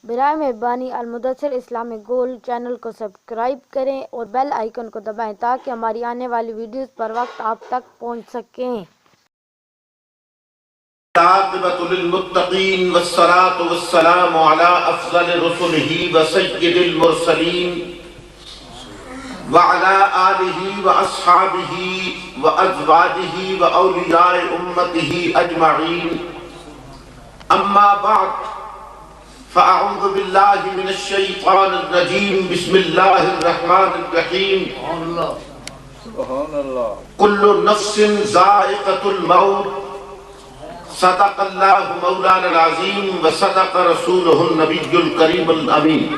برائے مہربانی المدثر Islamic gold channel کو سبسکرائب کریں اور بیل آئیکن کو دبائیں تاکہ ہماری آنے والی ویڈیوز پر وقت آپ تک پہنچ سکیں۔ العاقبۃ للمتقین والصلاة والسلام علی افضل رسلہ وسید المرسلین وعلی آلہ واصحابہ وازواجہ واولیاء امتہ اجمعین، اما بعد فاعوذ باللہ من الشیطان الرجیم، بسم اللہ الرحمن الرحیم۔ کل نفس ذائقۃ الموت، صدق اللہ مولانا العظیم وصدق رسولہ النبی الکریم الامین۔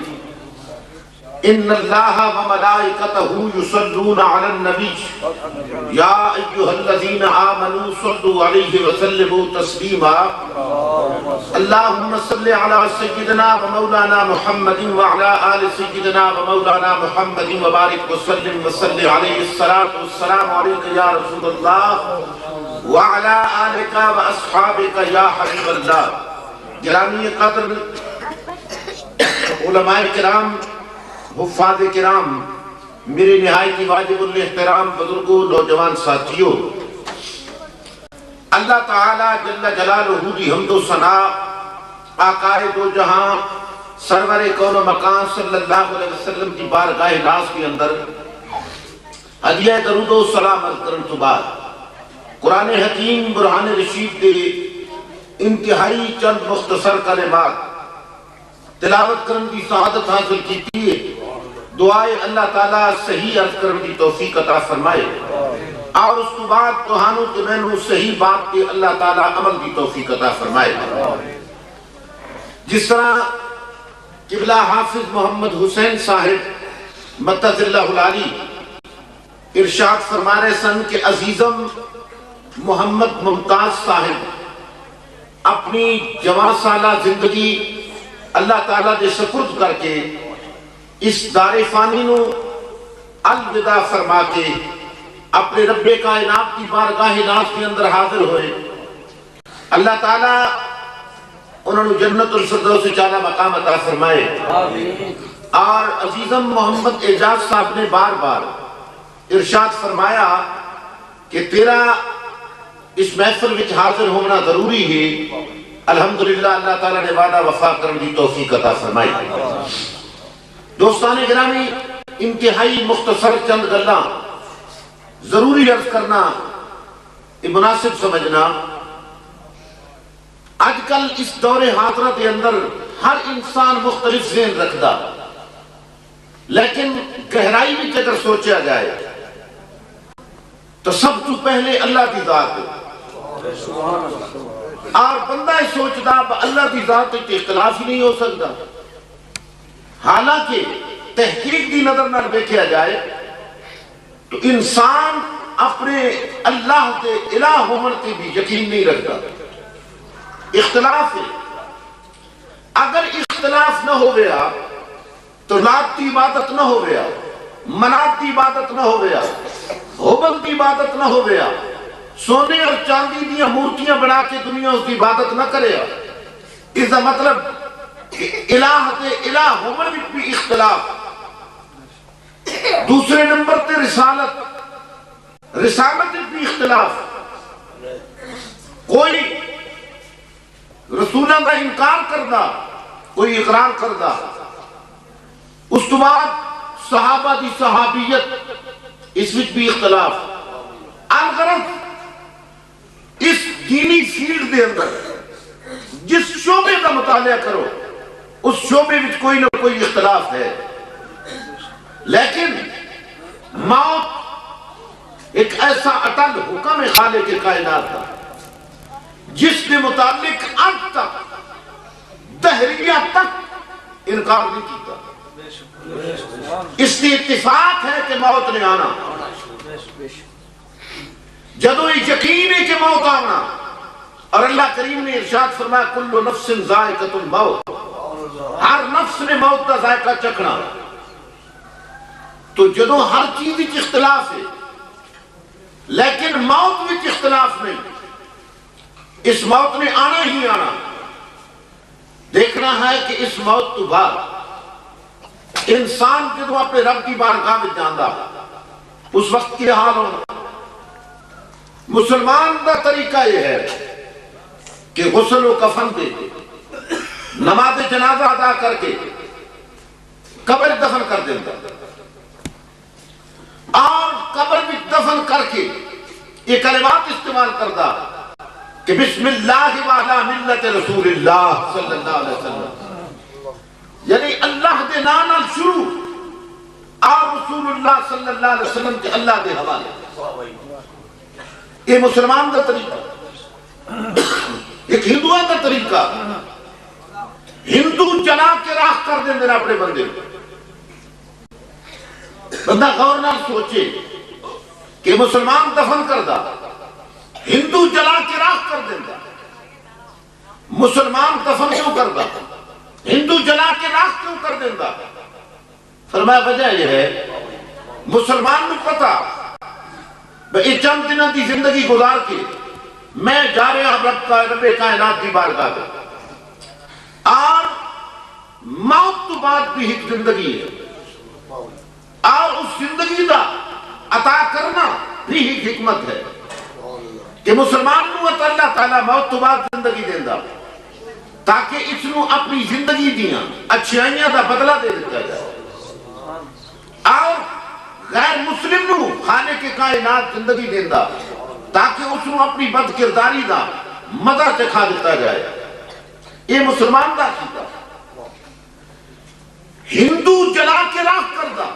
ان اللہ وملائکتہ یصلون علی النبی یا ایہا الذین آمنوا صلوا علیہ وسلموا تسلیما۔ اللہم صل علی سیدنا ومولانا محمد وعلی آل سیدنا ومولانا محمد وبارک وسلم وصلی علیہ الصلاة والسلام علیکہ یا رسول اللہ وعلی آلکہ واصحابکہ یا حبیب اللہ۔ گرامی قدر علماء کرام، حفاظ کرام، میرے نہایت واجب الاحترام بزرگوں، نوجوان ساتھیوں، اللہ تعالیٰ جل جلالہ دی حمد و ثنا آقائے دو جہاں سرور کون و مکان صلی اللہ علیہ وسلم کی بارگاہ ناز کے اندر ہدیہ درود و سلام عرض کرن تو بعد قرآن حکیم برہان رشید دے انتہائی چند مختصر کلمات تلاوت کرن کی سعادت حاصل کی تھی۔ دعائے اللہ تعالیٰ صحیح عرض کرن کی توفیق عطا فرمائے اور اس کو بعد توہانوں کے مینوں صحیح بات کے اللہ تعالیٰ عمل کی توفیق عطا فرمائے۔ جس طرح قبلہ حافظ محمد حسین صاحب مدد اللہ العالی ارشاد فرما رہے سن کہ عزیزم محمد ممتاز صاحب اپنی جوان سالہ زندگی اللہ تعالیٰ دے سپرد کر کے اس دار فانی نو الوداع فرما کے اپنے رب کائنات کی بارگاہ ناز کے اندر حاضر ہوئے۔ اللہ تعالیٰ انہوں نے جنت الفردوس چالا مقام عطا فرمائے۔ اور عزیزم محمد اعجاز صاحب نے بار بار ارشاد فرمایا کہ تیرا اس محفل وچ حاضر ہونا ضروری ہے۔ الحمدللہ اللہ تعالیٰ نے وعدہ وفا کرنے کی توفیق عطا فرمائی۔ دوستان گرامی، انتہائی مختصر چند گلاں ضروری عرض کرنا مناسب سمجھنا۔ آج کل اس دور حاضرہ کے اندر ہر انسان مختلف ذہن رکھدا، لیکن گہرائی میں اگر سوچا جائے تو سب تو پہلے اللہ کی ذات ہے، اور بندہ سوچدا اللہ کی ذات کے اختلاف ہی نہیں ہو سکتا۔ حالانکہ تحقیق دی نظر نہ دیکھا جائے تو انسان اپنے اللہ کے الہ ہونے کی بھی یقین نہیں رکھتا۔ اختلاف ہے، اگر اختلاف نہ ہو گیا تو لات کی عبادت نہ ہو گیا، منات کی عبادت نہ ہو گیا، حبل کی عبادت نہ ہو گیا، سونے اور چاندی دیا مورتیاں بنا کے دنیا اس کی عبادت نہ کرے گا۔ اس کا مطلب الہ تے الہ ہومن بھی اختلاف۔ دوسرے نمبر تے رسالت بھی اختلاف۔ کوئی رسولہ کا انکار کردا، کوئی اقرار کردا۔ اس کے بعد صحابہ دی صحابیت، اس وچ بھی اختلاف۔ الغرض اس دینی فیلڈ دے اندر جس شعبے کا مطالعہ کرو اس شعبے میں کوئی نہ کوئی اختلاف ہے، لیکن موت ایک ایسا اٹل حکم خالق کائنات کا جس کے متعلق اب تک دہریہ تک انکار نہیں کیتا۔ اس کی اتفاق ہے کہ موت نے آنا، جدو یقین ہے کہ موت آنا، اور اللہ کریم نے ارشاد فرمایا کل نفس ذائقۃ الموت، ہر نفس نے موت کا ذائقہ چکھنا۔ تو جدو ہر چیز وچ اختلاف ہے لیکن موت وچ اختلاف نہیں، اس موت نے آنا ہی آنا۔ دیکھنا ہے کہ اس موت تو بعد انسان جدو اپنے رب کی بارگاہ میں جاندہ اس وقت کی حال ہونا۔ مسلمان کا طریقہ یہ ہے کہ غسل و کفن دے کے نماز جنازہ ادا کر کے قبر دفن کر دیتا، اور قبر بھی دفن کر کے یہ کلمات استعمال کرتا کہ بسم اللہ وعلی ملت رسول اللہ صلی اللہ علیہ وسلم، یعنی اللہ دے نام شروع اور رسول اللہ صلی اللہ علیہ وسلم کے اللہ دے حوالے۔ یہ مسلمان کا طریقہ، ایک ہندوان کا طریقہ۔ ہندو جلا کے راکھ کر دیں دینا اپنے بندے کو۔ بندہ غور نہ سوچے کہ مسلمان دفن کردہ، ہندو جلا کے راکھ کر دینا، مسلمان دفن کیوں کردہ، ہندو جلا کے راکھ کیوں کر دینا؟ فرمایا وجہ یہ ہے مسلمان کو پتا یہ چند دنوں کی زندگی گزار کے میں جا رہا رب کائنات کی بارگاہ میں، اور موت تو بعد بھی ایک زندگی ہے، اور اس زندگی کا عطا کرنا بھی ایک حکمت ہے کہ مسلمان کو اللہ تعالیٰ موت تو بعد زندگی دیندہ تاکہ اس نو اپنی زندگی دیاں اچھائیاں دا بدلہ دے دیتا جائے، اور غیر مسلم نو خالق کائنات زندگی دیندہ تاکہ اس نو اپنی بد کرداری دا مزہ چکھا دیتا جائے۔ یہ مسلمان دا کیتا۔ ہندو جلا کے راکھ کردہ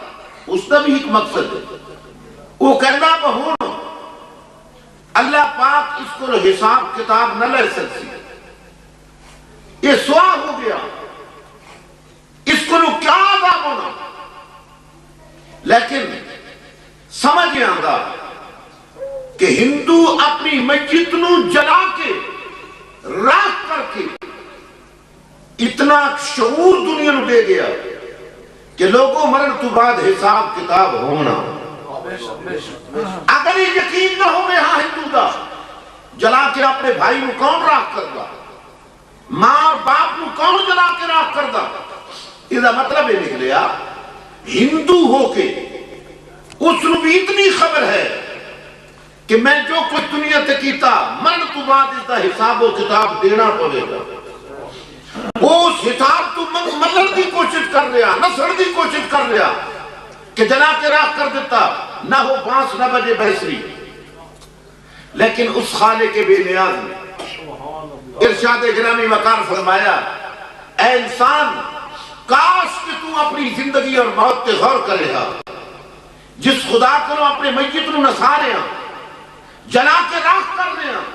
اس کا بھی ایک مقصد ہے، وہ کہنا بہون اللہ پاک اس کو حساب کتاب نہ لے سکتی، یہ سوا ہو گیا، اس کو کیا عذاب ہونا، لیکن سمجھ آنگا کہ ہندو اپنی میت نو جلا کے راکھ کر کے اتنا شعور دنیا نو دے گیا کہ لوگوں مرن تو بعد حساب کتاب ہونا۔ اگر یہ یقین نہ ہو میں ہاں ہندو دا جلا کے اپنے بھائی نو کون راکھ کردا، ماں اور باپ نو کون جلا کے راکھ کردا، اس کا مطلب یہ نکلیا ہندو ہو کے اس نو بھی اتنی خبر ہے کہ میں جو کچھ دنیا تے کیتا مرن تو بعد اس کا حساب و کتاب دینا پڑے گا۔ اس حساب تو ملن دی کوشش کر رہا، نسڑ دی کوشش کر رہا کہ جلا کے راکھ کر دیتا، نہ ہو بانس نہ بجے بحثری، لیکن اس خالق بے نیاز نے ارشاد گرامی وقار فرمایا اے انسان کاش کہ تو اپنی زندگی اور موت کے غور کرے گا، جس خدا کو اپنے میت نو نسا رہے ہیں، جلا کے راکھ کر رہے ہیں،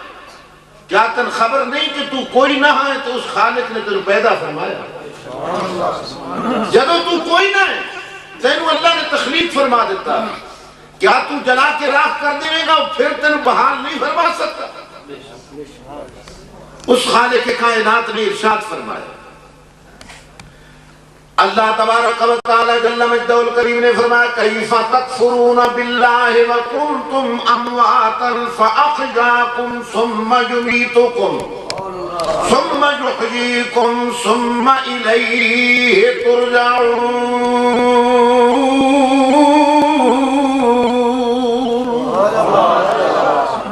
کیا تن خبر نہیں کہ تو کوئی نہ ہے تو اس خالق نے تجھے پیدا فرمایا؟ جب تو کوئی نہ ہے تینو اللہ نے تخلیق فرما دیتا، کیا تو جلا کے راکھ کر دے گا پھر تینو بحال نہیں فرما سکتا؟ اس خالق کائنات نے ارشاد فرمایا۔ اللہ تبارک و تعالی جل مجدہ الکریم نے فرمایا کیف تکفرون باللہ وکنتم امواتا فاحیاکم ثم یمیتکم ثم یحییکم ثم الیہ ترجعون۔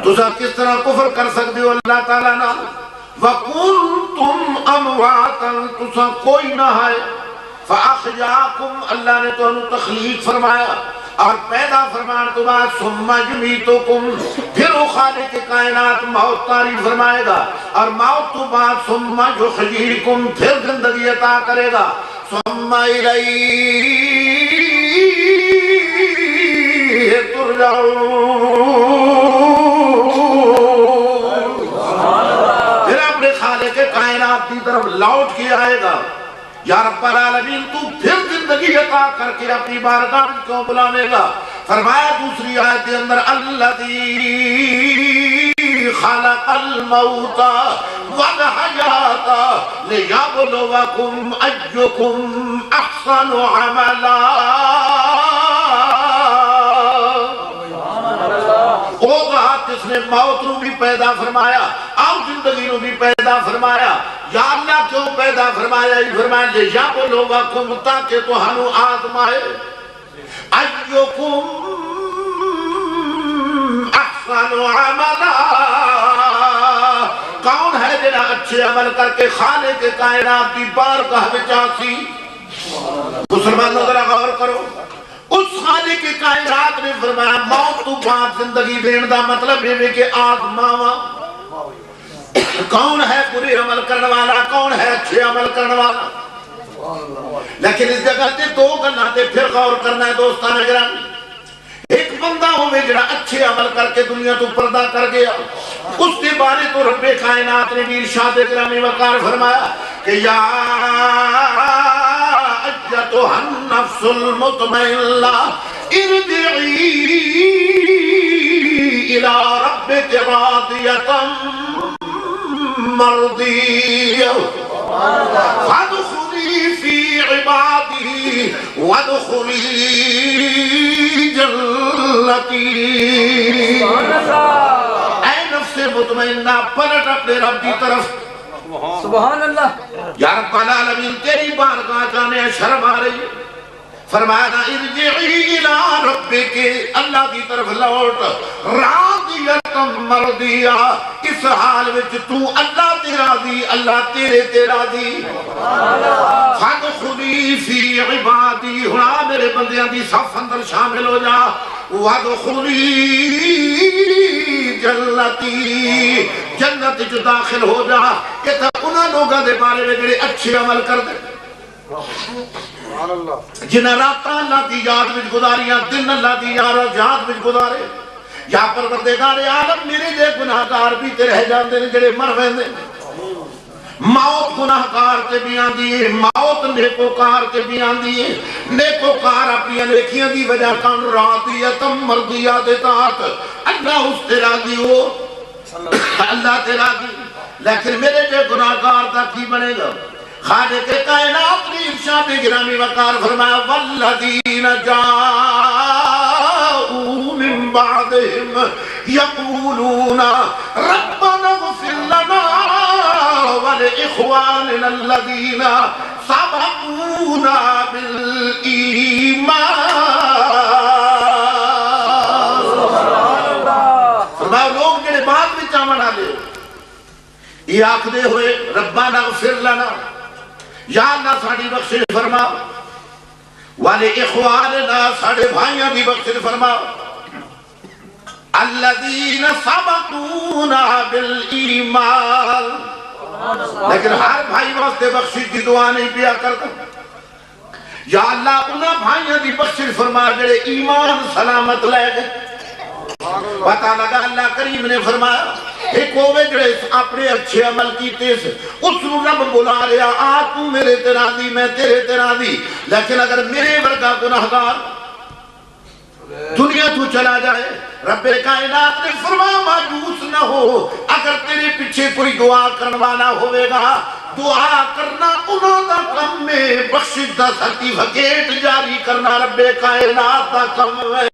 تو کس طرح کفر کر سکتے ہو اللہ تعالیٰ نہ؟ وَكُنْتُمْ أَمْوَاتًا تُسا کوئی نہ ہے، فَأَخْيَاكُمْ اللہ نے تو انہوں تخلیق فرمایا اور پیدا فرمان تو بعد ثُمَّ يُمِيتُكُمْ پھر وہ خالق کائنات موت طاری فرمائے گا اور موت تو بعد ثُمَّ يُحْيِيكُمْ پھر زندگی عطا کرے گا ثُمَّ إِلَيْهِ تُرْجَعُونَ۔ پھر اپنے خالق کائنات کی طرف لوٹ کے آئے گا، یا رب العالمین تو پھر زندگی عطا کر کے اپنی بارگاہ کو بلانے گا۔ فرمایا دوسری آیت کے اندر الذی خلق الموت والحیات لیبلوکم ایکم احسن عملا۔ وہ ذات جس نے موت رو بھی پیدا فرمایا اور زندگی رو نو بھی پیدا فرمایا. یا اللہ کیوں پیدا فرمایا؟ فرمایا لیبلوکم تاکہ تہانوں آزمائے. ایکم احسن عملا. کون ہے جنہا اچھے عمل کر کے خالق کائنات دی بارگاہ وچ آسی؟ مسلمانوں ذرا غور کرو. اس خالق کائنات نے فرمایا موت تو بعد زندگی دین دا مطلب ہے کہ آزماوا. کون ہے برے عمل کرنے والا، کون ہے اچھے عمل کرنے والا؟ لیکن اس جگہ تے دو گلاں تے پھر غور کرنا ہے دوستان گرامی. ایک بندہ ہوئے جڑا اچھے عمل کر کے دنیا تو پردہ کر گیا، اس کے بارے تو رب کائنات نے بھی ارشاد گرامی وقار فرمایا کہ یا ایتھا النفس المطمئنہ ارجعی الی ربک راضیۃ مرضیہ فادخلی فی عبادی وادخلی جنتی. اے نفس مطمئنہ پلٹ اپنے رب کی طرف. سبحان اللہ. یا رب العالمین تیری بارگاہ جانے شرم آ رہی ہے. فرمایا نا ارجعی الی ربک، اللہ کی طرف لوٹ، راضیۃ مرضیہ، اس حال وچ تو اللہ تے راضی، اللہ تیرے تے راضی. فادخلی فی عبادی، ہنا میرے بندیاں دی صف اندر شامل ہو جا. وادخلی جنتی، جنت جو داخل ہو جا. کہ تھا انہاں لوگاں دے بارے میں جڑے اچھے عمل کر دے، جنہیں راتاں اللہ دی یاد وچ گزاریاں، دن اللہ دی یاد وچ گزارے. یا پروردگار عالم میرے جے گناہگار بھی تے رہ جاندے نے جڑے مر ویندے. موت گناہگار تے بھی آندی ہے، موت نیکوکار تے بھی آندی ہے. نیکوکار اپنی نیکیاں دی وجہ کن راضیۃ مرضیہ دے تحت اللہ اس تے راضی ہو، اللہ تے راضی. لیکن میرے جے گناہگار دا کی بنے گا؟ خالق کائنات نے ارشاد گرامی وقار فرمایا والذین جاءوا من بعدهم یقولون ربنا اغفر لنا ولإخواننا الذین سبقونا بالایمان. فرمایا لوگ جڑے بعد میں چاون والے یہ آکھدے ہوئے ربنا اغفر لنا، یا اللہ ساڑی بخشش فرما، والے اخواننا ساڑے بھائیاں بھی بخشش فرما، الذین سبقونا بالایمان. لیکن ہر بھائی واسطے بخشش کی دعا نہیں پیا کرتا. یا اللہ انہاں بھائیاں دی بخشش فرما جڑے ایمان سلامت لے گئے. پتہ لگا اللہ کریم نے فرمایا ایک ہوئے جڑے اپنے اچھے عمل کیتے سے اس رب بلا رہا آ تو میرے تے راضی میں تیرے تے راضی. لیکن اگر میرے ورگا گناہگار دنیا تو چلا جائے، رب کائنات نے فرمایا مایوس نہ ہو. اگر تیرے پیچھے کوئی دعا کرنے والا ہوئے گا، دعا کرنا انہوں دا کم میں، بخشش دا سرٹیفکیٹ جاری کرنا رب کائنات دا کم ہے.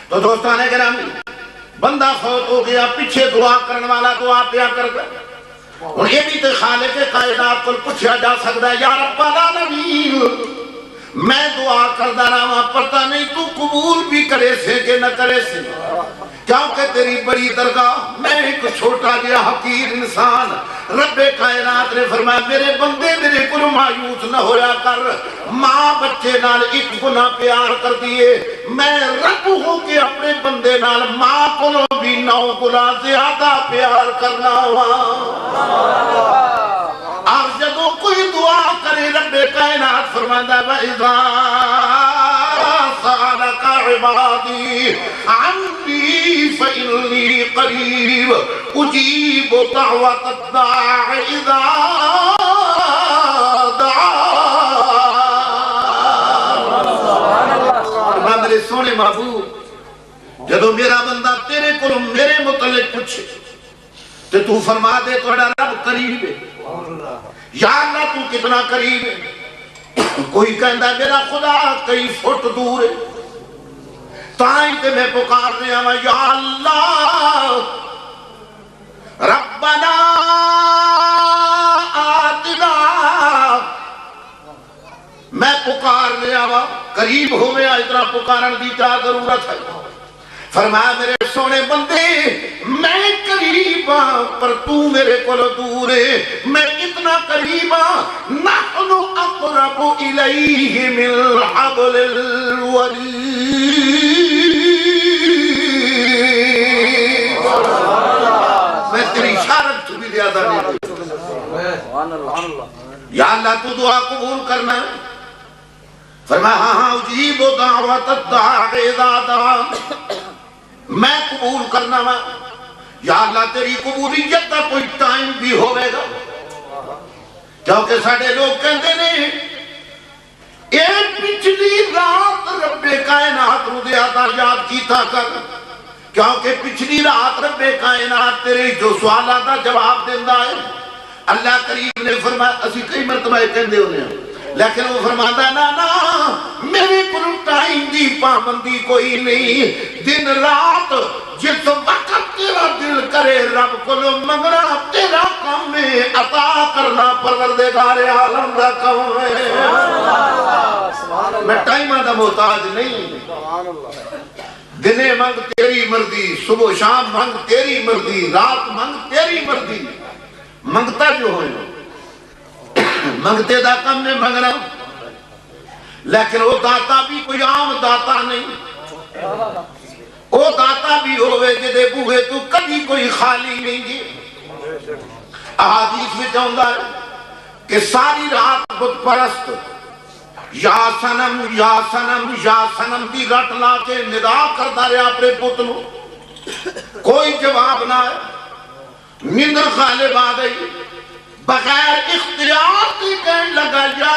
تو دوستانے گرامی بندہ فوت ہو گیا، پیچھے دعا کرنے والا دعا پیا کر گیا. اور یہ بھی تے خالق کائنات کو پوچھا جا سکتا ہے یا رب العالمین میں دعا کردہ رہا پتہ نہیں تو قبول بھی کرے سے کہ نہ کرے سے، کیونکہ تیری بڑی درگاہ میں ایک چھوٹا گیا حقیر انسان. رب کائنات نے فرمایا میرے بندے میرے کو مایوس نہ ہویا کر. ماں بچے نال ایک گناہ پیار کر دیے، میں رب ہوں کہ اپنے بندے نال ماں کو بھی 9 گنا زیادہ پیار کرنا ہوا. آپ جدو کوئی دعا کرے رب کائنات فرماتا وَإِذَا سَأَلَكَ عِبَادِي عَنِّي فَإِنِّي قَرِيبٌ أُجِيبُ دَعْوَةَ الدَّاعِ إِذَا دَعَانِ. میرے سونے محبوب جدو میرا بندہ تیرے کو میرے متعلق پوچھے تو تو فرما دے تو رب قریب ہے. یا اللہ تو کتنا قریب ہے. کوئی کہندا میرا خدا کئی فٹ دور ہے. تائیں تے میں پکارنے آواں یا اللہ ربنا آتنا. میں پکارنے آواں قریب ہوئے اتنا پکارن دی کیا ضرورت ہے. فرمایا میرے سونے بندے میں قریب ہاں پر تو میرے کو دور ہے. میں اتنا قریب ہاں نحن اقرب الیہ من حبل الورید. میں تیری اشارت بھی زیادہ نہیں. یا اللہ تو دعا قبول کرنا. فرمایا ہاں ہاں اجیب دعوت الداعی اذا دعان. میں قبول کرنا وا. یا اللہ تیری قبولیت کا کوئی ٹائم بھی ہوئے گا. کیونکہ ساڑھے لوگ کہتے ہیں ایک پچھلی رات رب کائنات رو دیا تھا یاد کی تھا کر. کیونکہ پچھلی رات رب کائنات تیرے جو سوالات کا جواب دیندہ ہے. اللہ کریم نے فرمایا اسی کئی مرتبہ کہندے ہونے ہیں لیکن وہ فرماتا ہے نا میرے کو ٹائم دی پابندی کوئی نہیں. دن رات جس وقت تیرا دل کرے رب کو منگنا تیرا کام میں عطا کرنا پروردگار عالم دا کام ہے. میں ٹائمہ دا محتاج نہیں. دنے منگ تیری مرضی, صبح شام منگ تیری مرضی, رات منگ تیری مرضی. منگتا جو ہوئے منگتے دا کم نے منگنا. لیکن وہ داتا بھی کوئی عام داتا نہیں. وہ داتا بھی ہوئے جدے بوہے تو کبھی کوئی خالی نہیں جی. احادیث میں چاہتا ہے کہ ساری رات بت پرست یا سنم یا سنم یا سنم دی رٹ لا کے ندا کرتا رہا اپنے بت نو. کوئی جواب نہ ہے. نیندر غالب آ گئی. بغیر اختیار کی کہنے لگا یا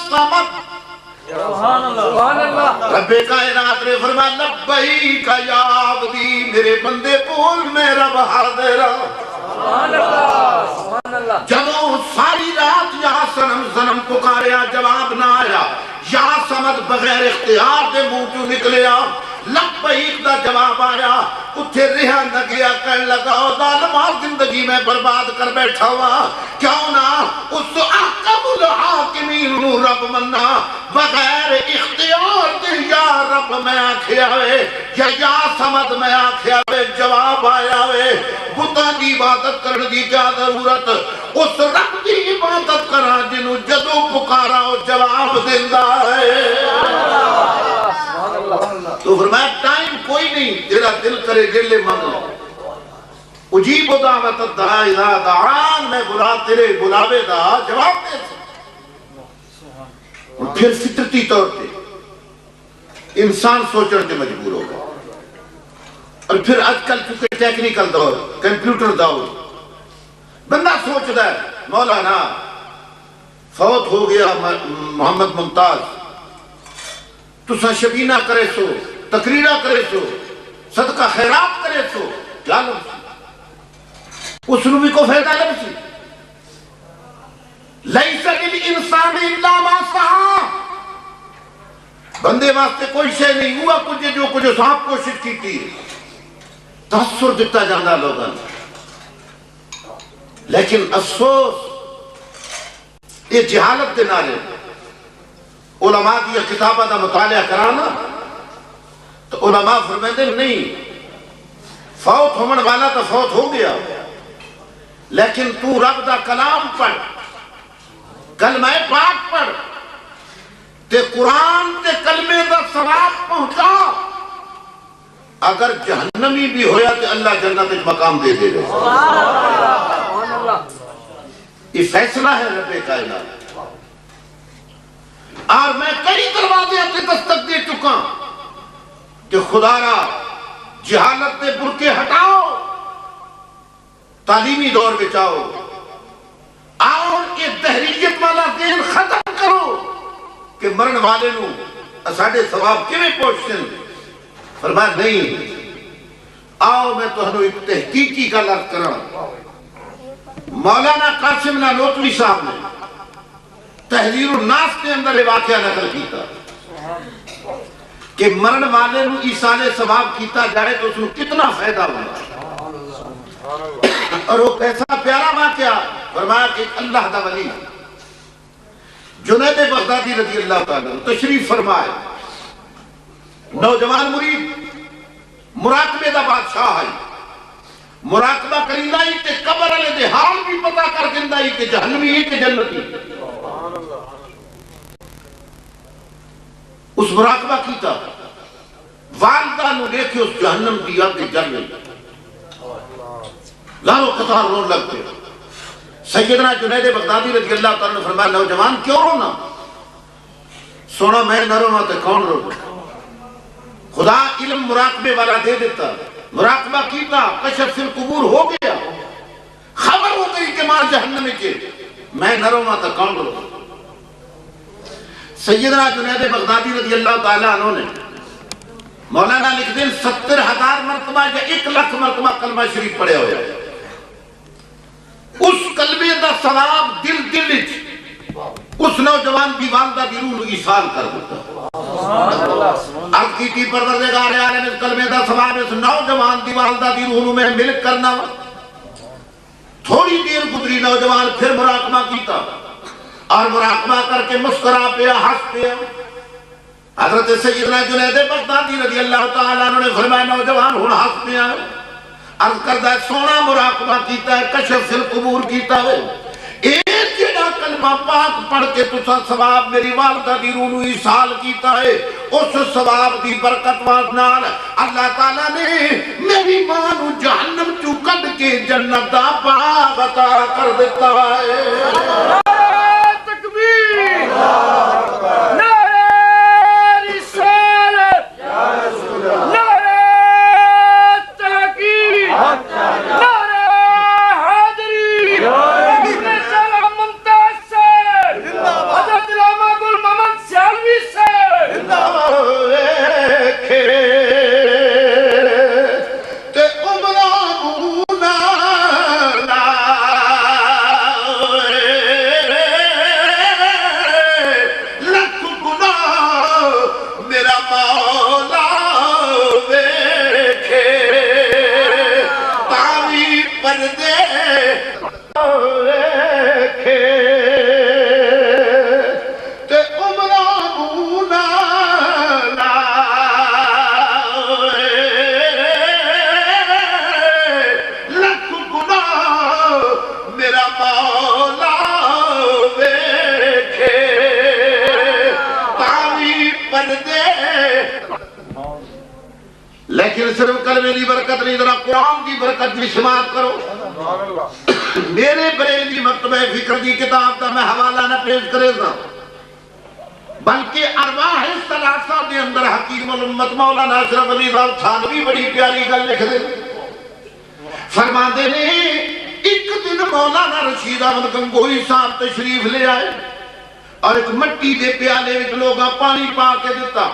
صمد. رب کائنات نے فرمایا لبیک یا عبدی. میرے بندے بول میں رب ہر دے رہا. جب ساری رات یا سنم سنم پکاریا جواب نہ آیا. یا صمد بغیر اختیار دے منہ چوں نکلیا. لبیک دا جواب آیا. اتھے رہا نہ گیا کہنے لگا ظالما زندگی میں برباد کر بیٹھا ہوا. کیوں نہ اس احکم الحاکمین نو رب مننا بغیر اختیار دے یا رب میں آکھیا وے یا صمد میں آکھیا وے جواب آیا وے. بتاں دی عبادت کرنے دی کیا ضرورت. اس رب دی عبادت کرا جنوں جدوں پکارا وہ جواب دیندہ ہے. تو فرمایا ٹائم کوئی نہیں. تیرا دل کرے جلے مانگ لو. اجیب دعوت الداعی اذا دعان. میں بلا تیرے بلاوے دا جواب دے. اور پھر فطرتی طور پہ انسان سوچنے سے مجبور ہوگا. اور پھر آج کل چونکہ ٹیکنیکل دور کمپیوٹر دور بندہ سوچتا ہے مولانا فوت ہو گیا محمد ممتاز تسا شبینہ کرے سو تقریرہ کرے سو صدقہ خیرات کرے سو کیا لمسی اس نو بھی کو فیدہ لمسی. لیس للانسان الا ما سعی. بندے واسطے کوئی شے نہیں ہوا کچھ جو کچھ صاحب کوشش کی تھی. تاثر دیتا جانا لوگاں. لیکن افسوس یہ جہالت دے نارے. علماء کی کتابہ دا مطالعہ کرانا تو علماء فرمائے نہیں فوت ہومن والا تو فوت ہو گیا لیکن تو رب دا کلام پڑھ کلمہ پاک پڑھ تے قرآن تے کلمے دا ثواب پہنچا. اگر جہنمی بھی ہویا تے اللہ جنت مقام دے دے گا. یہ فیصلہ ہے رب کائنات. اور میں کئی دروازے اپنے دستک دے چکا کہ خدا را جہالت دے برکے ہٹاؤ تعلیمی دور بچاؤ اور یہ دہریت والا دین ختم کرو کہ مرن والے نو ساڑھے ثواب کیویں پہنچتے ہیں. فرمایا نہیں آؤ میں تو ایک تحقیقی کا لفظ کرنا. مولانا قاسم نانوتوی صاحب نے تحریر الناس کے اندر یہ واقعہ نقل کیتا کہ مرن والے نو ایصال ثواب کیتا جائے تو اس کو کتنا فائدہ ہوگا. اور وہ کیسا پیارا واقعہ. فرمایا کہ اللہ دا ولی جنید بغدادی رضی اللہ تعالیٰ تشریف فرمائے. نوجوان مرید مراقبے دا بادشاہ ہے. مراقبہ کریندا ہی تے قبر والے دے حال بھی پتہ کر دیندا ہی کہ جہنمی ہے کہ جنتی. اس مراقبہ کیتا والدہ نو دیکھے اس جہنم دی آگ جل رہی. لاہو قطار رون لگتے. سیدنا جنید بغدادی رضی اللہ تعالیٰ نے فرمایا نوجوان کیوں رونا؟ سونا میں نہ رونا تے کون رو؟ خدا علم مراقبے والا دے دیتا. مراقبہ کیتا کشف القبور ہو گیا. خبر ہو گئی کہ ماں جہنم کے میں نہ رونا تے کون رو؟ سیدنا جنید بغدادی رضی اللہ تعالیٰ عنہ نے مولانا لکھ دیں 70,000 مرتبہ یا 1,00,000 مرتبہ کلمہ شریف پڑھے ہوئے. اس کلمے دا ثواب دل اس نوجوان دی والدہ دی روح ایصال کر دیتا. عرض کی تھی پروردگار عالم اس کلمے دا ثواب اس نوجوان دی والدہ دی روح میں ملک کرنا. تھوڑی دیر گزری نوجوان پھر مراقبہ کیتا اور مراقبہ کر کے مسکرا پیا ہنس پیا. حضرت سیدنا جنید بغدادی رضی اللہ تعالیٰ عنہ نے فرمایا نوجوان ہن ہنس پیا. عرض کردہ سونا مراقبہ کیتا ہے کشف القبور کیتا ہے. ایک جڑا کلمہ پاک پڑھ کے تسا ثواب میری والدہ دی روح نو ایصال کیتا ہے. اس ثواب دی برکت نال اللہ تعالیٰ نے میری ماں نو جہنم چوں کڈ کے جنت دا باغ عطا کر دیتا ہے. لیکن صرف کلمے دی برکت نہیں ذرا قرآن دی برکت بھی شمار کرو. میرے بریلی مکتبہ فکر دی کتاب دا میں حوالہ نہ پیش کرے گا بلکہ ارواح ثلاثہ دے اندر حکیم الامت مولانا اشرف علی صاحب تھانوی بڑی پیاری گل لکھ دے. فرماندے نے ایک دن مولانا رشید احمد گنگوہی صاحب تشریف لے آئے اور ایک مٹی دے پیالے وچ لوگاں پانی پا کے دیتا.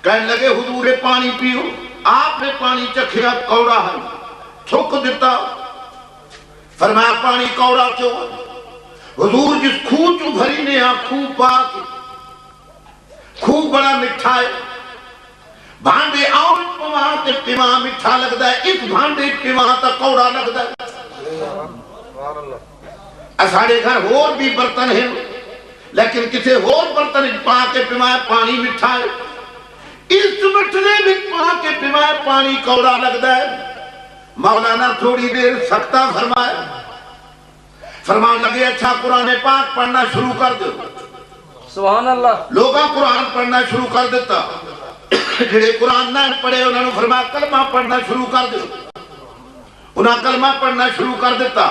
کہنے لگے حضور پانی پیو. آپ نے پانی چکھیا کوڑا ہے تھوک دیتا. فرمایا پانی کوڑا کیوں؟ حضور جس خوہ چو بھری نے خوہ پاک خوہ بڑا مٹھا ہے. بھانڈے اور پواں تے پیواں مٹھا لگتا ہے. اس بھانڈے پیواں تا کوڑا لگتا ہے. اساڑے گھر اور بھی برتن ہیں لیکن کسے اور برتن پا کے پیواں پانی مٹھا ہے. اس مٹھنے میں پا کے پیواں پانی کوڑا لگتا ہے. مولانا تھوڑی دیر سکتا فرمایا. فرمان لگے اچھا قرآن پاک پڑھنا شروع کر دو. سبحان اللہ. لوگاں قرآن پڑھنا شروع کر دیتا. جڑے قرآن نہ پڑھے انہوں نے فرمایا کلمہ پڑھنا شروع کر دو. انہاں کلمہ پڑھنا شروع کر دیتا.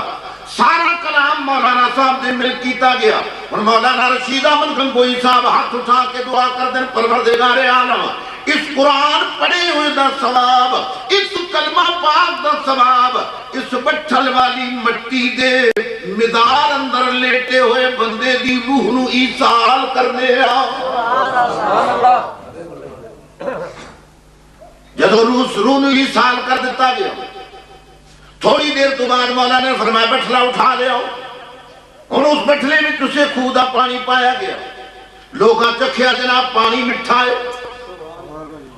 سارا کلام مولانا صاحب نے مل کیتا گیا. اور مولانا رشید احمد گنگوہی صاحب ہاتھ اٹھا کے دعا کر دیں پروردگار عالم اس قرآن پڑھے ہوئے دا ثواب اس کلمہ پاک دا ثواب اس بٹھل والی مٹی دے مدار اندر لیٹے ہوئے بندے دی روح نو ایصال کرنے آ. جب جدو روح نو سال کر دیتا گیا، تھوڑی دیر تو بعد مولا نے فرمایا بٹھلا اٹھا لے آؤ، اور اس بٹھلے میں تسے خودہ پانی پایا گیا، لوگاں چکھیا جناب پانی مٹھا ہے،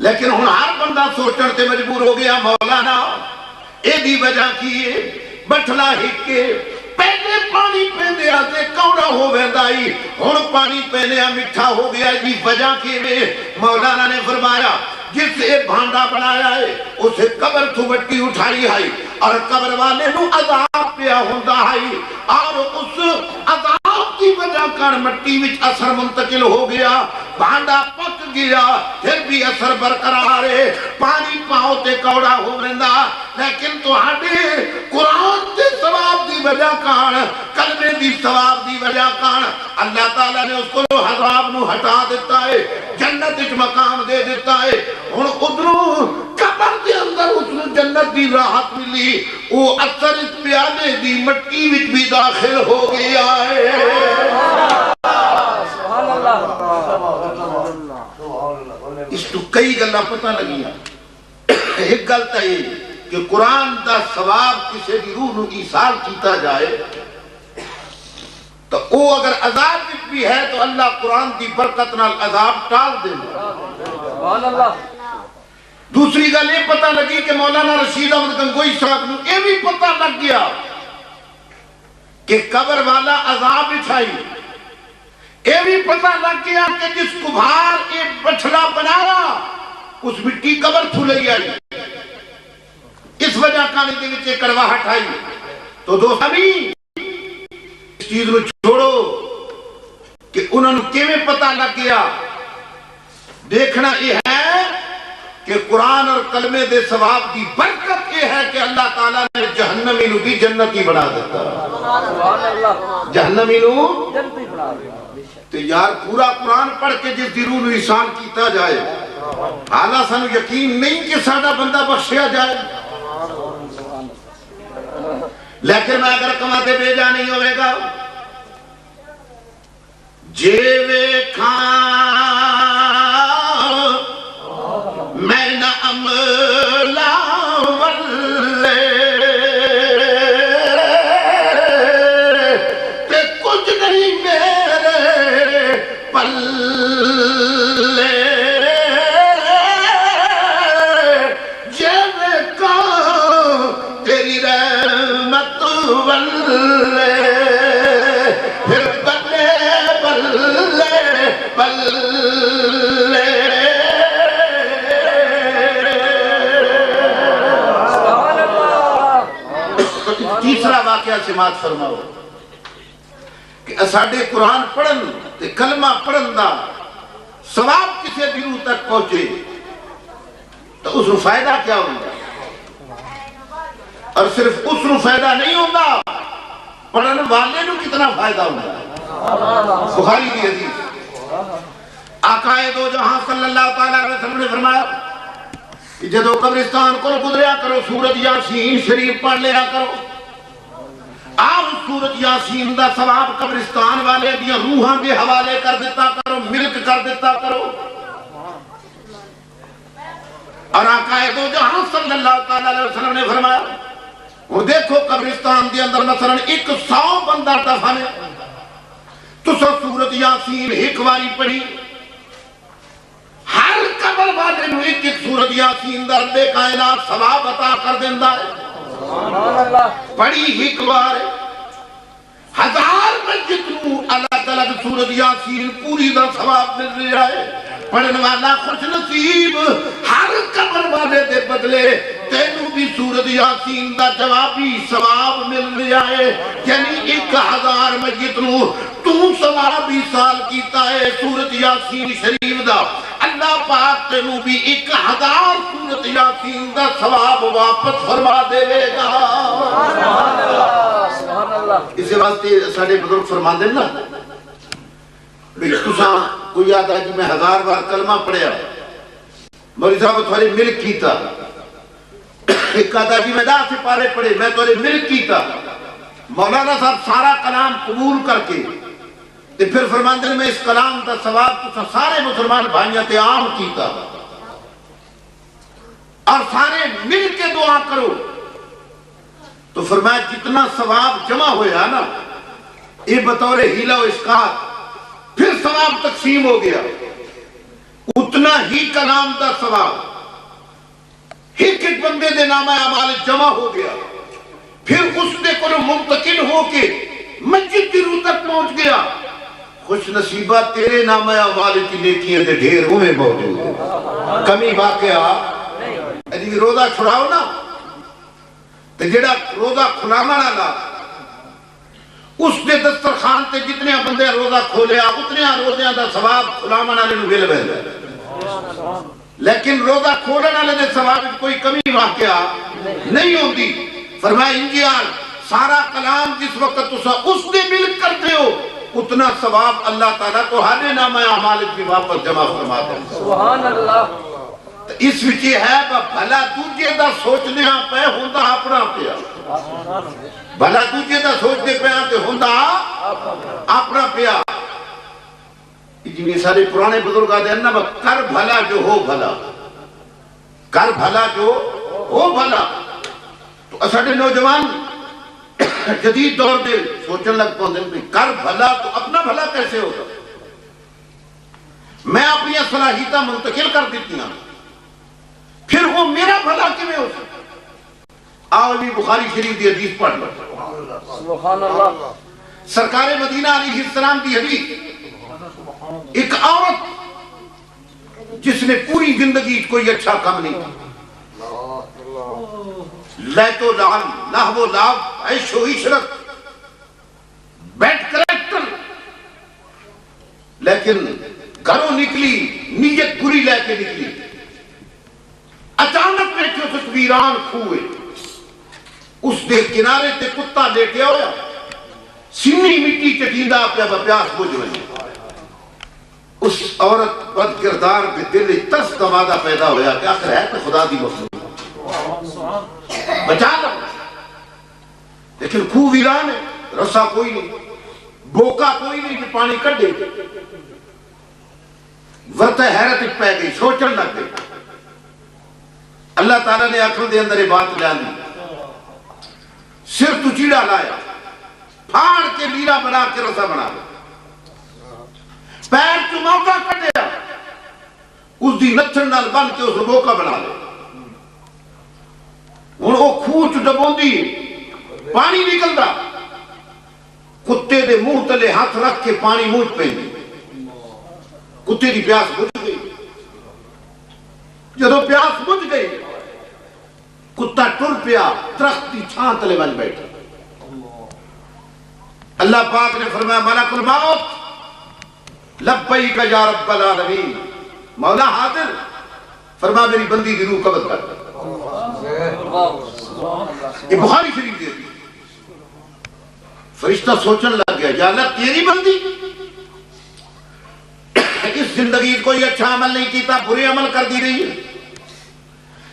لیکن ہن ہر بندہ سوچن تے مجبور ہو گیا مولانا اے دی وجہ کی ہے بٹھلا ہکے پہلے پانی پیندے آتے کوڑا ہو ویندائی، ہن پانی پینے مٹھا ہو گیا جی وجہ کی میں مولانا نے فرمایا جس سے بھانڈا بنایا ہے اسے قبر تو مٹی اٹھائی ہے اور قبر والے نو عذاب پیا ہوندہ ہے، اور اس عذاب کی وجہ کر مٹی وچ اثر منتقل ہو گیا، بھانڈا پک گیا، پھر بھی اثر برقرار ہے، پانی پاؤ تے کوڑا ہو رہندا، لیکن تو ہاڑے قرآن تے ثواب دی وجہ کان، کلمے دی ثواب دی وجہ کان، اللہ تعالیٰ نے اس کو عذاب نو ہٹا دیتا ہے، جنت اچ مقام دے دیتا ہے، اور ادھروں قبر دے اندر اس نے جنت دی راحت ملی، وہ اثر اس پیالے دی مٹی وچ بھی داخل ہو گیا ہے۔ سبحان اللہ۔ اس تو کئی گلہ پتہ لگی ہیں، ایک گلتا ہے کہ قرآن دا ثواب کسے دی روح نو ایصال کیتا جائے تو وہ اگر عذاب بھی ہے تو اللہ قرآن دی برکت نال عذاب ٹال دے گا۔ سبحان اللہ۔ دوسری گل یہ پتہ لگی کہ مولانا رشید احمد گنگوئی صاحب نے یہ بھی پتہ لگ گیا کہ قبر والا عذاب اٹھائی، یہ بھی پتہ لگ گیا کہ جس کبھار ایک بٹھلا بنایا اس مٹی قبر تھولئی آئی، اس وجہ کانی دے وچے کڑواہٹ آئی۔ تو دوست ہمیں اس چیز میں چھوڑو کہ انہوں نے کیویں پتہ لگ گیا، دیکھنا یہ ہے کہ قرآن اور کلمے دے ثواب دی برکت یہ ہے کہ اللہ تعالیٰ نے جہنمی نو بھی جنتی بنا دیتا، سبحان اللہ۔ جہنمی نو جنتی بنا دیا۔ تو یار پورا قرآن پڑھ کے جس دی روح نو احسان کیتا جائے، حالہ سانو یقین نہیں کہ ساڈا بندہ بخشیا جائے، لیکن میں اگر کماتے بھیجا نہیں ہوئے گا جیوے کھان میں نہ عملہ والے تے کچھ نہیں میرے پلے جیوے کھان تیری رحمت والے پھر بلے بلے بلے۔ تیسرا واقعہ سماعت فرماؤ کہ اساڑے قرآن پڑھن تے کلمہ پڑھن دا ثواب کسے دلوں تک پہنچے تو اس کو فائدہ کیا ہوگا، اور صرف اس کو فائدہ نہیں ہوگا، پڑھن والے نو کتنا فائدہ ہوگا۔ بخاری کی حدیث آقا دو جہاں صلی اللہ علیہ وسلم نے فرمایا کہ جدو قبرستان کو گزریا کرو سورۃ یاسین شریف پڑھ لیا کرو، آپ سورۃ یاسین دا ثواب قبرستان والے دیا روحاں کے حوالے کر دیتا کرو، ملک کر دیتا کرو۔ اور آقا دو جہاں صلی اللہ علیہ وسلم نے فرمایا وہ دیکھو قبرستان دے اندر مثلا 100 بندہ دفن ہے، تو سورۃ یاسین ایک واری پڑھی، ہر قبر والے نو ایک سورۃ یاسین دا رب کائنات ثواب عطا کر دیندا ہے۔ پڑھی ایک بار 1000 مسجد نو الگ الگ سورۃ یاسین پوری دا ثواب مل رہا ہے۔ پڑھن والا خوش نصیب، ہر قبر والے دے بدلے تینوں بھی سورۃ یاسین دا جوابی ثواب مل رہا ہے، یعنی 1000 مسجد نو تو ثوابی سال کیتا ہے سورۃ یاسین شریف دا، اللہ پاک تینوں بھی 1000 سورۃ یاسین دا ثواب واپس فرما دے گا۔ اس واسطے ساڑھے بزرگ فرما دیں نا، تساں کوئی آدھا جی میں 1000 بار کلمہ پڑھیا، مولی صاحب تھوڑے ملک کیتا، ایک آدھا جی میں 10 سپارے پڑھے میں تھوڑے ملک کیتا، مولانا صاحب سارا کلام قبول کر کے پھر فرماندے میں اس کلام کا ثواب تساں سارے مسلمان بھائیاں تے عام کیتا، اور سارے مل کے دعا کرو، تو فرمایا جتنا ثواب جمع ہویا نا یہ بطور ہیلا و اسقاط پھر ثواب تقسیم ہو گیا، اتنا ہی کلام دا ثواب ایک ایک بندے دے نامہ اعمال جمع ہو گیا، پھر اس دے کو منتقل ہو کے مسجد کی روح تک پہنچ گیا۔ خوش نصیبہ تیرے نامہ اعمال کی نیکیاں دے ڈھیر ہوئے موجود ہیں، کمی واقعہ ادھی روزہ چھڑاؤ نا تو جڑا روزہ کھلانا لا اس دے دسترخوان تے جتنے بندے روزہ کھولیا اتنے روزیاں دا ثواب کھلانا والے نوں مل ویندا، لیکن روزہ کھولن والے دے ثواب وچ کوئی کمی واقعہ نہیں ہوندی۔ فرمایا انجیال سارا کلام جس وقت تسا اس دے مل کرتے ہو اتنا ثواب اللہ تعالیٰ تو ہر نامہ اعمال کی واپس جمع فرما دے۔ سبحان اللہ۔ اس وچ یہ ہے بھلا دوجے دا سوچنے پہ ہوندا اپنا پیا، بھلا دوجے دا سوچنے پہ تے ہوندا اپنا پیا۔ جنہیں سارے پرانے بزرگ آتے ہیں نا کر بھلا جو ہو بھلا، کر بھلا جو ہو بھلا۔ تو اساڑے نوجوان جدید دور دے سوچن لگ پاندے ہیں کر بھلا تو اپنا بھلا کیسے ہوگا، میں اپنی صلاحیتاں منتقل کر دیتی ہوں پھر وہ میرا بھلا کیویں ہو سکتا۔ آؤ بھی بخاری شریف دی حدیث پڑھ لو، سبحان اللہ۔ سرکار مدینہ علیہ السلام دی حدیث، ایک عورت جس نے پوری زندگی کوئی اچھا کام نہیں کیا، لیت و لعن، لہو و لعب، عیش و عشرت، بیڈ کریکٹر، لیکن گھروں نکلی نیت بری لے کے نکلی، اچانک بیٹھے اس ویران کھوئے، اس دے کنارے تے کتا لیٹیا ہویا، سینی مٹی چٹیندہ پیا پیاس بجھ رہی۔ اس عورت بد کردار پہ دل ترس دمادہ پیدا ہویا کہ آخر ہے تو خدا دی مخلوق بچا لو، لیکن خوہ ویران ہے، رسا کوئی نہیں، بوکا کوئی نہیں کہ پانی کڈے۔ ورتہ حیرت پہ گئی، سوچن لگ گئی۔ اللہ تعالیٰ نے عقل دے اندر بات لیا دی، سر تو چیڑا لایا، پھاڑ کے لیرا بنا کے رسا بنا لیا، پیر تو موقع کٹیا، اس دی نچن نال بن کے اس بوکا بنا لیا۔ ہن وہ خوہ چ ڈبوندی پانی نکلدا، کتے دے منہ تلے ہاتھ رکھ کے پانی منہ پیندی، کتے دی پیاس بجھ گئی۔ جدو پیاس بجھ گئی کتا ٹر پیا، درخت دی چھاں تلے بن بیٹھا۔ اللہ پاک نے فرمایا ملک الموت لبیک یا رب العالمین، مولا حاضر، فرمایا میری بندی دی روح قبض کر۔ یہ بخاری شریف دی، فرشتہ سوچن لگ گیا یا اللہ تیری بندی اس زندگی کوئی اچھا عمل نہیں کیتا، برے عمل کر دی رہی ہے۔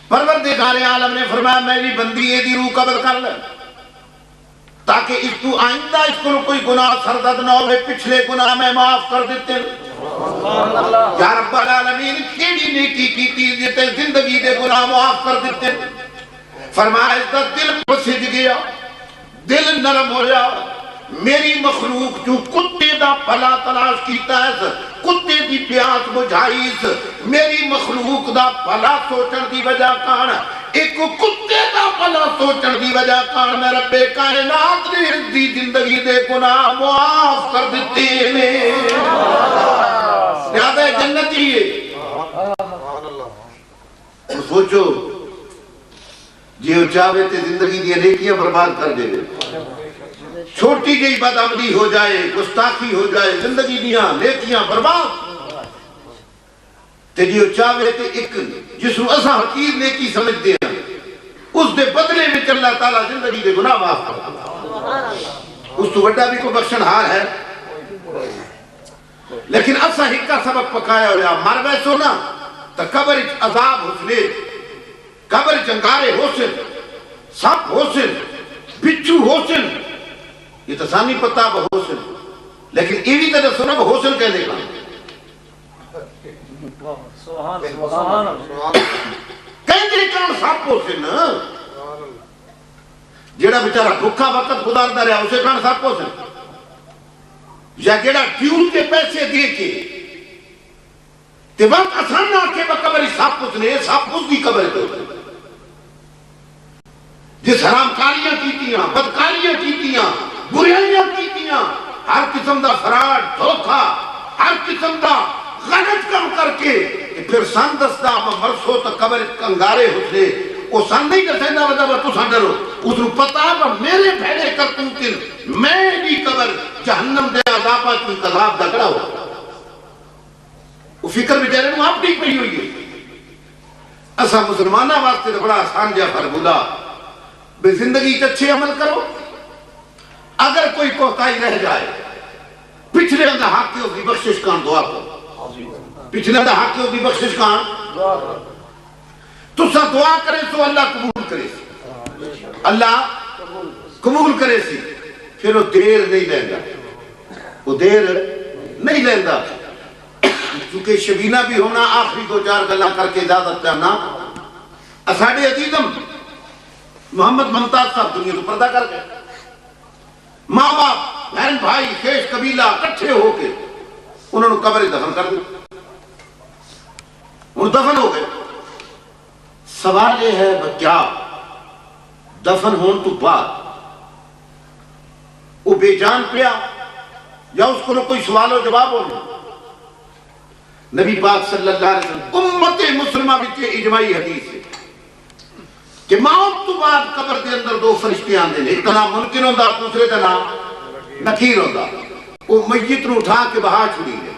پروردگار عالم نے فرمایا میری بندی یہ دی روح قبض کر لے تاکہ اس تو آئندہ اس کو کوئی گناہ سرزد نہ ہوئے، پچھلے گناہ میں معاف کر دیتے۔ یا رب العالمین کیڑی نیکی کی تیزیتے زندگی دے گناہ معاف کر دیتے۔ فرمایا اس دا دل پسج گیا، دل نرم ہویا، میری مخلوق جو کتے دا پھلا تلاش کیتا ہے، کتے دی پیاس بجھائیس، میری مخلوق دا پھلا سوچن دی وجہ کان، ایک کتے دا پھلا سوچن دی وجہ کان میں رب کائنات نے دی زندگی دے گناہ معاف کر دیتے ہیں۔ زیادہ جنتی ہے۔ سوچو جیو چاہوے تے زندگی دی نیکیاں برباد کر دے گے، چھوٹی جئی بدعملی ہو جائے، گستاخی ہو جائے، زندگی دیاں نیکیاں برباد تے جیو چاہوے تے ایک جس رو اسا حقیر نیکی سمجھ دے ہیں اس دے بدلے میں اللہ تعالیٰ زندگی دے گناہ معاف کرتا، اس تو وڈا بھی کو بخشن ہار ہے۔ لیکن اسا ہکا سبق پکایا ہو جا مر بیسو نا تا قبر عذاب حسنے، قبر چنگارے حسن، سب حسن، بچو حسن، یہ تسانی پتہ بحسن، لیکن ایوی طرح سنا بحسن کہنے کا کہیں کان سب ہو سن جیڑا بیچارہ بھوکا وقت گزارتا رہا اسے کان سب ہو سن یا جیڑا ڈیول کے پیسے دے کے تے وقت آسان نہ کے قبر سب کچھ نے سب کچھ بھی قبر دے جس حرام کاریاں کیتیاں بدکاریاں کیتیاں برائیاں کیتیاں ہر قسم دا فراڈ دھوکا ہر قسم دا غلط کم کر کے پھر سن دستا مرسو تا قبر کنگارے ہوتے وہ سن نہیں دسے نہ وجہ تو سن ڈرو اس رو پتا ہے میرے بھیڑے کرتوں تن میں بھی قبر جہنم دے عذابہ کی قذاب دکڑا ہو وہ فکر بیچارے نو آپ نہیں پہی ہوئی ہے ایسا مسلمانہ واسطے بڑا آسان جا فرمولا بے زندگی اچھے عمل کرو اگر کوئی کوتاہی رہ جائے پچھلے اندر حق کے ہوگی بخشش کان دعا کرو پچھلے اندر حق کے ہوگی بخشش کان تو سا دعا کرے تو اللہ قبول کرے سی اللہ قبول کرے سی پھر وہ دیر نہیں لیندہ وہ دیر نہیں لیندہ چونکہ شبینہ بھی ہونا آخری دو چار گلہ کر کے اجازت کرنا اساڑے عزیزم محمد ممتاز صاحب دنیا تو پردہ کر گئے ماں باپ بہن بھائی خیش قبیلہ کٹھے ہو کے انہوں نے قبر دفن کر دی انہوں دفن ہو گئے سوال یہ ہے کیا دفن ہون تو بعد وہ بے جان پیا یا اس کو کوئی سوال و جواب ہونا نبی پاک صلی اللہ علیہ وسلم امت مسلمہ بھی اجماعی حدیث ہے کہ موت تو بعد قبر کے اندر دو فرشتے آندے ہیں ایک کا نام ممکن ہوندہ دوسرے کا نام نکیر ہوندہ وہ میت نو اٹھا کے بہا چھوڑی دے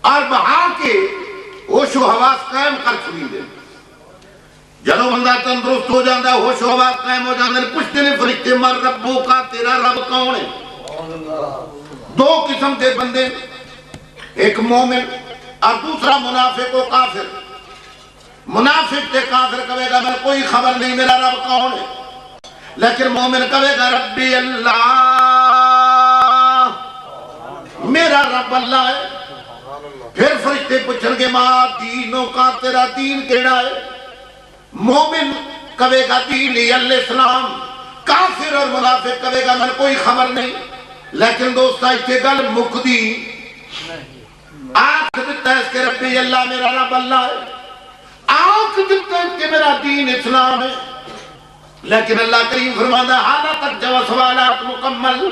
اور بہا کے ہوش و حواس قائم کر چھوڑی دے جنو بندہ تندرست ہو جاندہ ہوش و حواس قائم ہو جاندہ پوچھتے نے فرشتے مر ربوں کا تیرا رب کون ہے دو قسم کے بندے ایک مومن اور دوسرا منافق و کافر منافق تے کافر کہے گا میں کوئی خبر نہیں میرا رب کون ہے لیکن مومن کہے گا ربی اللہ میرا رب اللہ ہے پھر فرشتے پوچھن گے ماں دینوں کا تیرا دین کیڑا ہے مومن کہے گا دین الاسلام کافر اور منافق کہے گا میں کوئی خبر نہیں لیکن دوستہ اس کے گل مقدی آنکھ دیتا ہے اس کے ربی اللہ میرا رب اللہ ہے آنکھ دیتا ہے کہ میرا دین اسلام ہے لیکن اللہ کریم فرمانا حالہ تک جو سوالات مکمل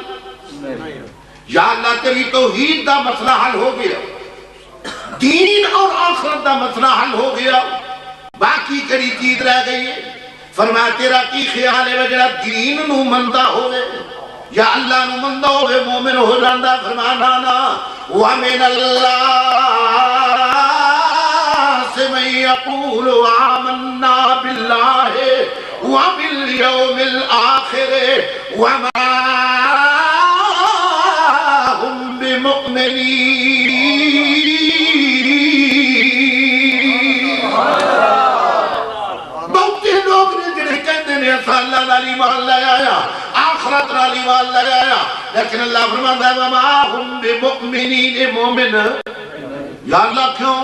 یا اللہ تیری توحید دا مسئلہ حل ہو گیا دین اور آخرت دا مسئلہ حل ہو گیا باقی کڑی چیز رہ گئی ہے فرمایا تیرا کی خیال ہے وجہ دین نو مندہ ہوئے یا اللہ نو مندہ ہوئے مومن ہو جاندہ فرمانا نا وَمِنَ اللَّهِ مَن يَقُولُ آمَنَّا بِاللَّهِ وَبِالْيَوْمِ الْآخِرِ وَمَا هُمْ بِمُؤْمِنِينَ بہتے لوگ نے جنہیں کہتے ہیں اللہ علی مان لگایا آخرت علی مان لگایا لیکن اللہ فرماتا ہے وَمَا هُمْ بِمُؤْمِنِينَ مومن یا اللہ کیوں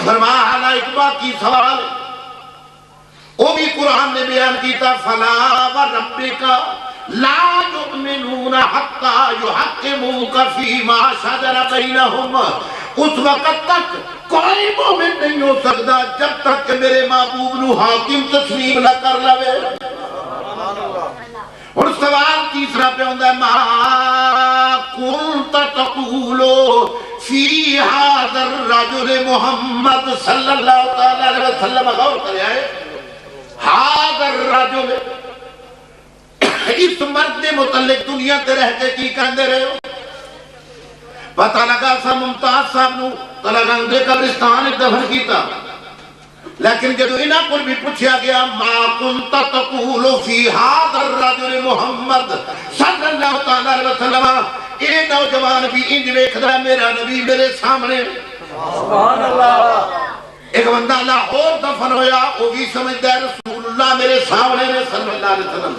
فرمایا حالہ ایک باقی سوال وہ بھی قرآن نے بیان کیتا فَلَا وَرَبِّكَ لَا يُؤْمِنُونَ حَتَّى يُحَقِّمُوكَ فِي مَا شَجَرَ بَيْنَهُمْ اس وقت تک کوئی مومن نہیں ہو سکتا جب تک کہ میرے محبوب نو حاکم تسلیم نہ کر لوے اور سوال تیسرا پہ ہوندہ ہے مَا كُنْتَ تَقُولُ فِي هَذَا الرَّجُلِ محمد صلی اللہ علیہ وسلم غور کرے آئے هَذَا الرَّجُلِ اس مرد متعلق دنیا تے رہ کے کی کہندے رہے ہو پتہ لگا سا ممتاز صاحب نو تلگا اندے قبرستان ایک دفن کیتا لیکن جدو انہاں کو بھی پوچھا گیا ما کنت تقول فی هذا الرجل محمد صلی اللہ علیہ وسلم اے نوجوان بھی انج ویکھدا میرا نبی میرے سامنے سبحان اللہ ایک بندہ لاہور دفن ہویا وہ بھی سمجھتا ہے رسول اللہ میرے سامنے نے صلی اللہ علیہ وسلم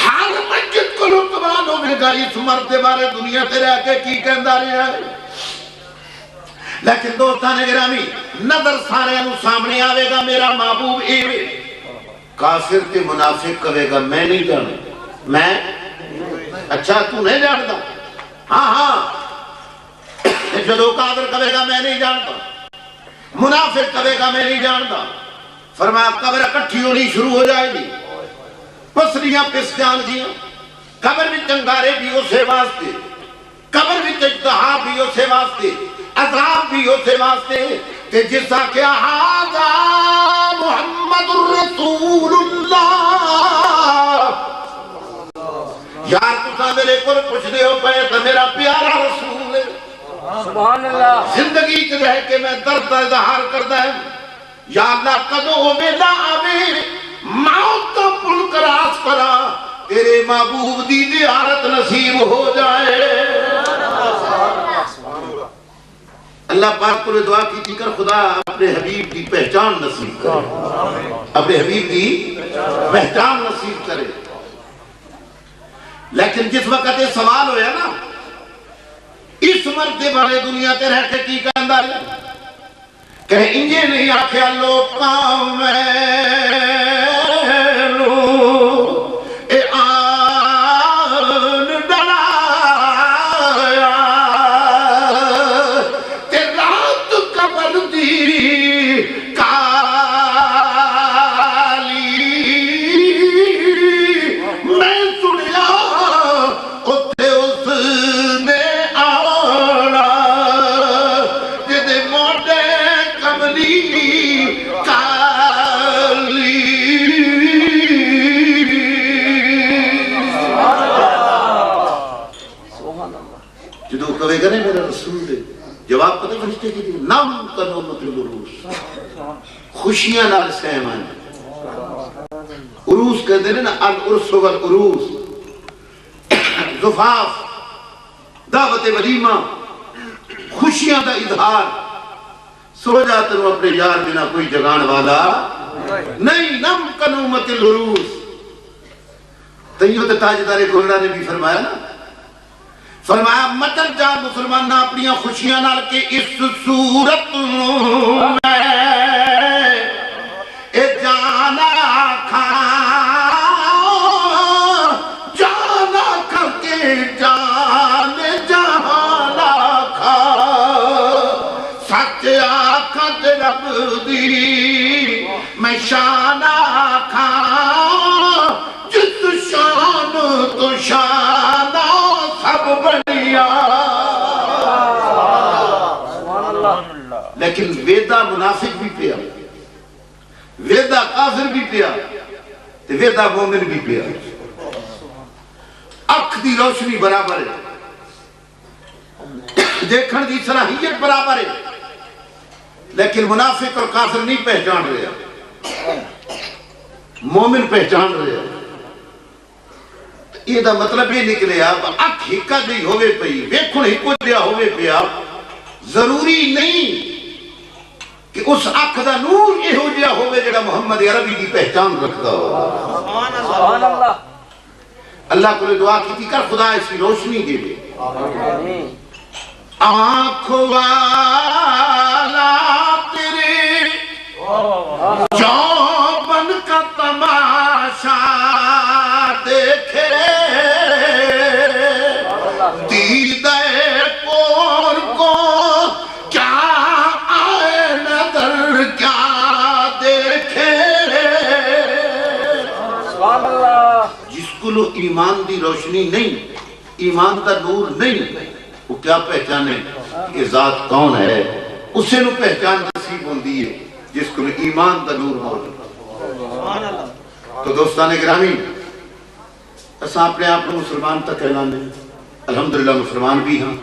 حال مسجد کو لطبان ہو گا اس مرد بارے دنیا تے رہ کے کی کہندہ رہے ہیں لیکن دوستان گرامی نظر سارے انو سامنے آوے گا میرا محبوب ایوے کافر تے منافق کہے گا میں نہیں جانا میں اچھا تو نہیں جانتا ہاں ہاں جدو کافر کہے گا میں نہیں جانتا منافق کہے گا میں نہیں جانتا فرمایا قبر اکٹھی ہونی شروع ہو جائے گی پسلیاں پس جان گیا قبر بھی چنگارے بھی اسے واسطے قبر بھی اجتہا بھی اسے واسطے عذاب بھی اسے واسطے کہ جسا کیا حاضا محمد الرسول اللہ یار تُسا میرے کو پوچھ دے ہو پہے تو میرا پیارا رسول ہے سبحان اللہ زندگی چ رہ کے میں درد اظہار کرتا ہے یا اللہ قدو ویلا آوے موت تو پل کراس کرا تیرے محبوب دی زیارت نصیب ہو جائے اللہ پاک کو دعا کی تھی کر خدا اپنے حبیب کی پہچان نصیب کرے اپنے حبیب کی پہچان نصیب کرے لیکن جس وقت یہ سوال ہویا نا اس مرد بڑے دنیا تے رہ کے کی کہندہ ہے کہ انجے نہیں آکھیا لوکاں میرو اے آن ڈرایا تے رات قبر دی کالی میں سنیا اتھے اس نے آنا جدے موڑے کملی کالی جدو کہے گا میرا رسول ہے جواب پتہ فرشتے کی دی نام کنومت العروس خوشیاں نال سہمان عروس کہتے ہیں نا العرس والعروس زفاف دعوت ولیمہ خوشیاں دا اظہار سو جاتے ہوں اپنے یار بنا کوئی جگان والا نہیں نم کنومت العروس تیوت تاجدار گھوڑا نے بھی فرمایا نا فرمایا مچل جا مسلمان نہ اپنی خوشیاں نال کے اس صورت میں اے جانا کھا جانا کر کے جان جہانا کھا سچ آکھت رب دی میں شانہ کھا جس شان تو شانہ سب بڑھیا لیکن ویدہ منافق بھی پیا ویدہ کافر بھی پیا ویدہ مومن بھی پیا اکھ دی روشنی برابر ہے دیکھن دی صلاحیت برابر ہے لیکن منافق اور کافر نہیں پہچان رہے مومن پہچان رہے یہ دا مطلب یہ نکلے آپ اکھ ہکا دی ہوئے پئی ویکھن ہکو دیا ہوئے پیا ضروری نہیں کہ اس اکھ دا نور یہ ہو جیا ہوئے جڑا محمد عربی کی پہچان رکھتا ہو سبحان اللہ اللہ کو لے دعا کی تھی کر خدا ایسی روشنی دے دے آنکھ والا تیرے جوبن کا تماشا دیکھے دیدے کور کو کیا آئے نظر کیا دیکھے سبحان اللہ جس کو لو ایمان دی روشنی نہیں ایمان دا نور نہیں وہ کیا پہچانے کہ ذات کون ہے اسے نو پہچان نصیب ہوندی ہے جس کو ایمان دا نور موجود تو دوستان گرامی اسا اپنے آپ کو مسلمان تک اعلانے الحمدللہ مسلمان بھی ہاں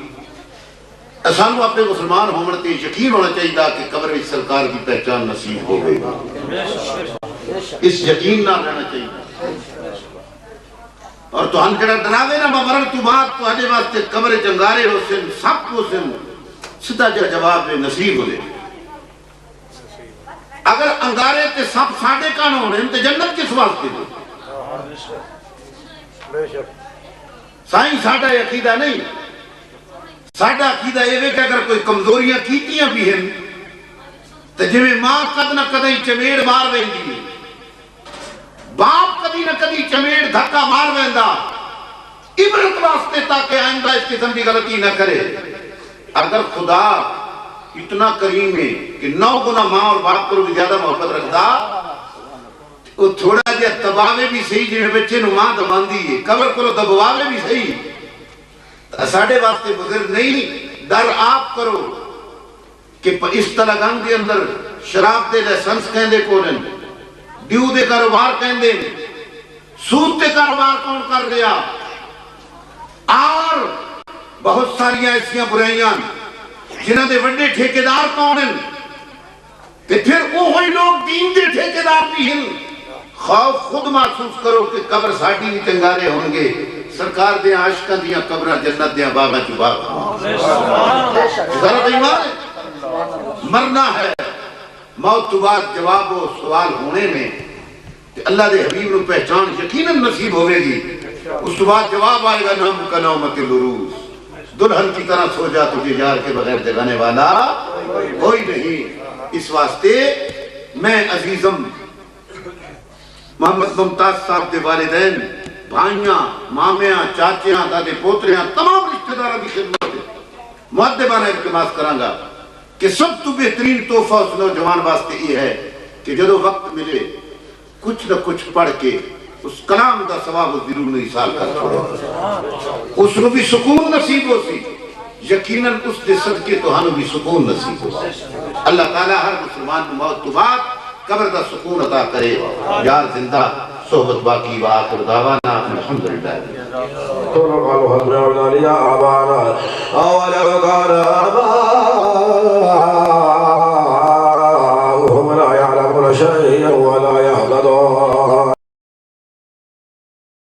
اسا نو اپنے مسلمان ہومڑتے یقین ہونا چاہیے کہ قبر وچ سرکار کی پہچان نصیب ہو گئی اس یقین نہ رہنا چاہیے اور تو ہم کہنا دناوے نا مرن تو بات تو آجے واسطے قبر جنگارے ہو سن سب کو سن سدھا جا جواب نصیب ہو دے اگر انگارے تے سب ساڑے کان ہونے ہیں تو جنت کس واسطے دے سائیں ساڑا عقیدہ نہیں ساڈا عقیدہ یہ کہ اگر کوئی کمزوریاں کیتیاں بھی ہیں تو جویں ماں کد نہ کدی چمیڑ مار ویندی ہے، باپ کدی نہ کدی چمیڑ دھکا مار ویندا، عبرت واسطے تاکہ آئندہ اس قسم کی غلطی نہ کرے۔ اگر خدا اتنا کریم ہے کہ 9 گنا ماں اور باپ پر بھی زیادہ محبت رکھتا، وہ تھوڑا جہا دباوے بھی صحیح، جنہیں بچے نو ماں دباندی ہے، قبر کو دباوے بھی صحیح، ساڑھے واسطے بزرگ نہیں۔ در آپ کرو کہ اس طلقان کے اندر شراب دے لائسنس کہندے کونن، ڈیو دے کاروبار کہندے، سود دے کاروبار کون کر رہا، اور بہت ساری ایسیاں برائیاں جنہاں دے وڈے ٹھیکیدار کون ہیں، کہ پھر وہی لوگ دین دے ٹھیکیدار بھی ہیں۔ خوف خود محسوس کرو کہ قبر ساڑھی بھی چنگارے ہوں گے، سرکار دے عاشقاں دیاں قبرہ جنت دیاں باغاں چباغ غرب ایمان ہے، مرنا ہے، موت تو بعد جواب و سوال ہونے میں کہ اللہ دے حبیب نو پہچان یقیناً نصیب ہوئے گی، اس تو بعد جواب آئے گا نام کا نومت العروس، دلہن کی طرح سو جا تجھے یار کے بغیر جگانے والا کوئی نہیں۔ اس واسطے میں عزیزم محمد ممتاز صاحب دے والدین، بھائیاں، مامیاں، چاچیاں، دادے پوتریاں، تمام رشتہ داروں کی خدمت مؤدبانہ التماس کراں کہ سب تو بہترین تحفہ اس نوجوان واسطے یہ ہے کہ جدو وقت ملے کچھ نہ کچھ پڑھ کے اس کلام دا ثواب ضرور نہیں سال کر چھوڑو، اس کو بھی سکون نصیب ہو سی، یقیناً اس دے صدقے تو ہنو بھی سکون نصیب ہو سی۔ اللہ تعالیٰ ہر مسلمان کو موت تو بعد قبر دا سکون عطا کرے، یار زندہ صحبت باقی وآخر دعوانا الحمدللہ۔ قالوا حضرنا يا أبانا أولم كان آباؤنا